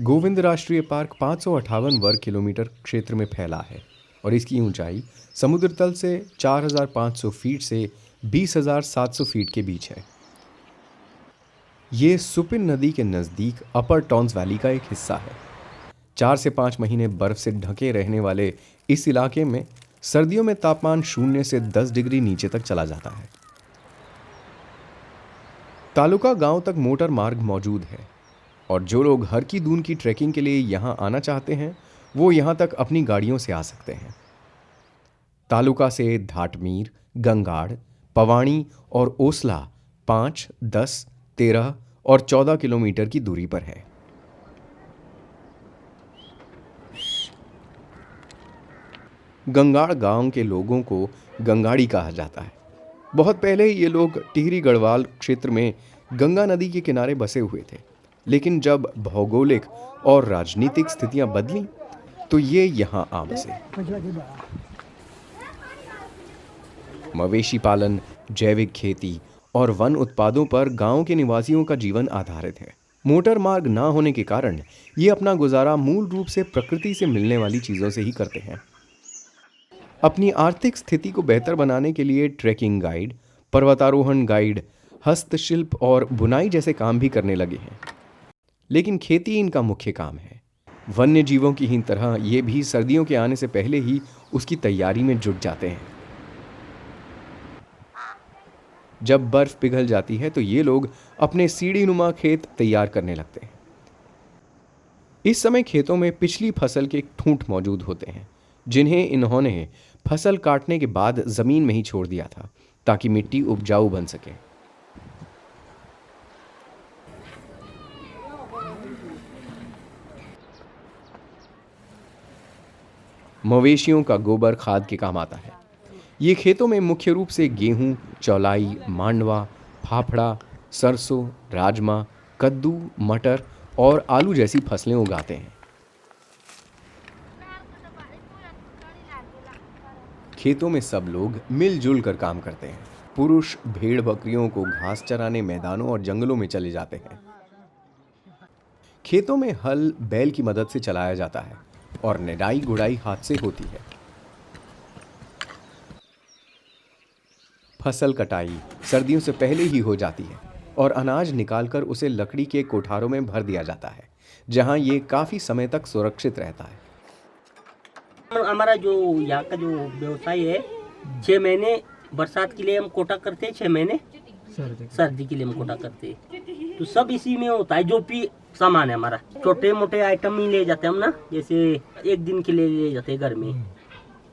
गोविंद राष्ट्रीय पार्क 558 वर्ग किलोमीटर क्षेत्र में फैला है और इसकी ऊंचाई समुद्र तल से 4,500 फीट से 20,700 फीट के बीच है। ये सुपिन नदी के नज़दीक अपर टॉन्स वैली का एक हिस्सा है। 4 से 5 महीने बर्फ से ढके रहने वाले इस इलाके में सर्दियों में तापमान 0 से 10 डिग्री नीचे तक चला जाता है। तालुका गांव तक मोटर मार्ग मौजूद है और जो लोग हर की दून की ट्रैकिंग के लिए यहां आना चाहते हैं वो यहां तक अपनी गाड़ियों से आ सकते हैं। तालुका से धाटमीर, गंगाड़, पवाणी और ओसला 5, 10, 13 और 14 किलोमीटर की दूरी पर है। गंगाड़ गांव के लोगों को गंगाड़ी कहा जाता है। बहुत पहले ये लोग टिहरी गढ़वाल क्षेत्र में गंगा नदी के किनारे बसे हुए थे, लेकिन जब भौगोलिक और राजनीतिक स्थितियां बदली तो ये यहां आ बसे। मवेशी पालन, जैविक खेती और वन उत्पादों पर गांव के निवासियों का जीवन आधारित है। मोटर मार्ग ना होने के कारण ये अपना गुजारा मूल रूप से प्रकृति से मिलने वाली चीजों से ही करते हैं। अपनी आर्थिक स्थिति को बेहतर बनाने के लिए ट्रैकिंग गाइड, पर्वतारोहण गाइड, हस्तशिल्प और बुनाई जैसे काम भी करने लगे हैं। लेकिन खेती इनका मुख्य काम है। वन्य जीवों की ही तरह ये भी सर्दियों के आने से पहले ही उसकी तैयारी में जुट जाते हैं। जब बर्फ पिघल जाती है तो ये लोग अपने सीढ़ीनुमा खेत तैयार करने लगते हैं। इस समय खेतों में पिछली फसल के ठूंठ मौजूद होते हैं, जिन्हें इन्होंने फसल काटने के बाद जमीन में ही छोड़ दिया था ताकि मिट्टी उपजाऊ बन सके। मवेशियों का गोबर खाद के काम आता है। ये खेतों में मुख्य रूप से गेहूं, चौलाई, मांडवा, फाफड़ा, सरसों, राजमा, कद्दू, मटर और आलू जैसी फसलें उगाते हैं। खेतों में सब लोग मिलजुल कर काम करते हैं। पुरुष भेड़ बकरियों को घास चराने मैदानों और जंगलों में चले जाते हैं। खेतों में हल बैल की मदद से चलाया जाता है और निराई गुड़ाई हाथ से होती है। फसल कटाई सर्दियों से पहले ही हो जाती है और अनाज निकालकर उसे लकड़ी के कोठारों में भर दिया जाता है, जहां ये काफी समय तक सुरक्षित रहता है। हमारा जो यहाँ का जो व्यवसाय है, 6 महीने बरसात के लिए हम कोटा करते हैं, 6 महीने सर्दी के लिए हम कोटा करते हैं। तो सब इसी में होता है। जो भी सामान है हमारा, छोटे मोटे आइटम ही ले जाते हैं हम ना, जैसे एक दिन के लिए ले जाते हैं घर में।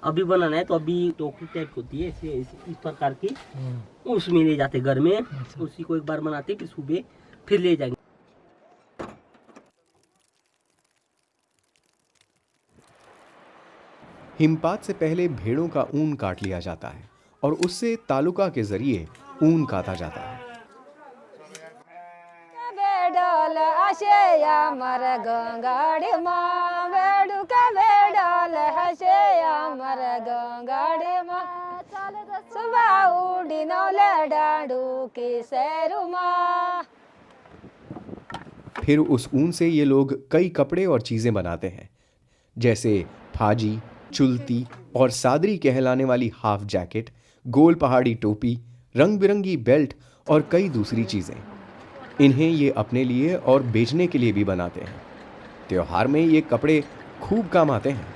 अभी बनाना है तो अभी टोकरी टाइप होती है इस प्रकार की, उसमें ले जाते घर में। उसी को एक बार बनाते फिर सुबह फिर ले जाएंगे। हिमपात से पहले भेड़ों का ऊन काट लिया जाता है और उससे तालुका के जरिए ऊन काता जाता है। फिर उस ऊन से ये लोग कई कपड़े और चीजें बनाते हैं, जैसे फाजी, चुलती और सादरी कहलाने वाली हाफ जैकेट, गोल पहाड़ी टोपी, रंग बिरंगी बेल्ट और कई दूसरी चीजें। इन्हें ये अपने लिए और बेचने के लिए भी बनाते हैं। त्योहार में ये कपड़े खूब काम आते हैं।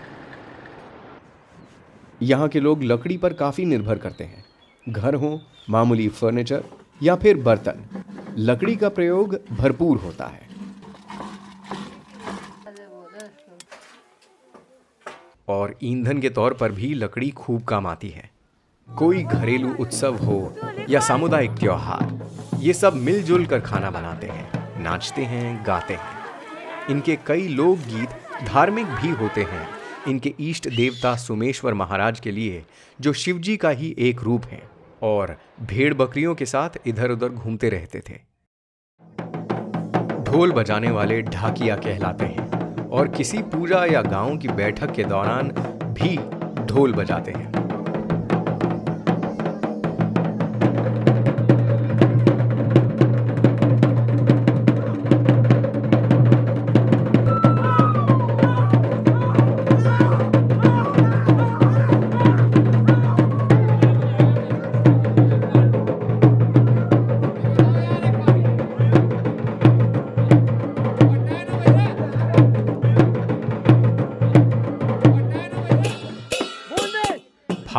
यहाँ के लोग लकड़ी पर काफी निर्भर करते हैं। घर हो, मामूली फर्नीचर या फिर बर्तन, लकड़ी का प्रयोग भरपूर होता है। और ईंधन के तौर पर भी लकड़ी खूब काम आती है। कोई घरेलू उत्सव हो या सामुदायिक त्योहार, ये सब मिलजुल कर खाना बनाते हैं, नाचते हैं, गाते हैं। इनके कई लोकगीत धार्मिक भी होते हैं। इनके इष्ट देवता सोमेश्वर महाराज के लिए, जो शिवजी का ही एक रूप हैं और भेड़ बकरियों के साथ इधर उधर घूमते रहते थे। ढोल बजाने वाले ढाकिया कहलाते हैं और किसी पूजा या गांव की बैठक के दौरान भी ढोल बजाते हैं।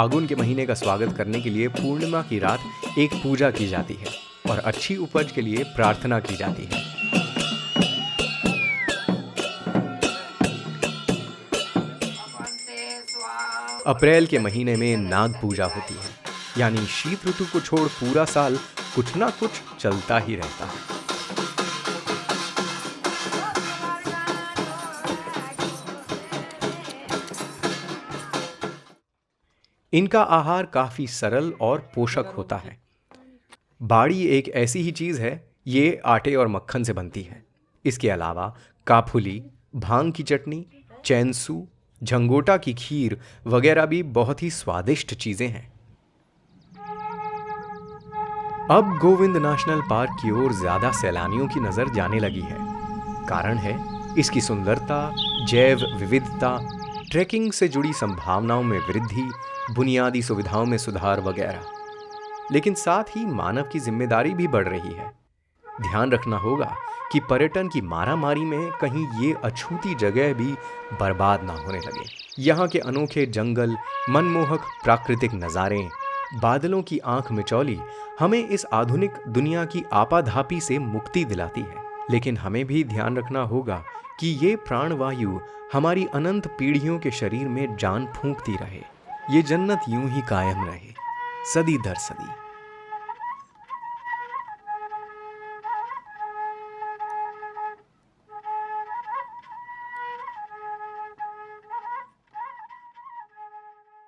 फागुन के महीने का स्वागत करने के लिए पूर्णिमा की रात एक पूजा की जाती है और अच्छी उपज के लिए प्रार्थना की जाती है। अप्रैल के महीने में नाग पूजा होती है, यानी शीत ऋतु को छोड़ पूरा साल कुछ ना कुछ चलता ही रहता है। इनका आहार काफी सरल और पोषक होता है। बाड़ी एक ऐसी ही चीज है, ये आटे और मक्खन से बनती है। इसके अलावा काफुली, भांग की चटनी, चैनसू, झंगोटा की खीर वगैरह भी बहुत ही स्वादिष्ट चीजें हैं। अब गोविंद नेशनल पार्क की ओर ज्यादा सैलानियों की नजर जाने लगी है। कारण है इसकी सुंदरता, जैव विविधता, ट्रैकिंग से जुड़ी संभावनाओं में वृद्धि, बुनियादी सुविधाओं में सुधार वगैरह। लेकिन साथ ही मानव की जिम्मेदारी भी बढ़ रही है। ध्यान रखना होगा कि पर्यटन की मारामारी में कहीं ये अछूती जगह भी बर्बाद ना होने लगे। यहाँ के अनोखे जंगल, मनमोहक प्राकृतिक नज़ारे, बादलों की आंख मिचौली हमें इस आधुनिक दुनिया की आपाधापी से मुक्ति दिलाती है। लेकिन हमें भी ध्यान रखना होगा कि ये प्राणवायु हमारी अनंत पीढ़ियों के शरीर में जान फूंकती रहे। ये जन्नत यूं ही कायम रहे, सदी दर सदी।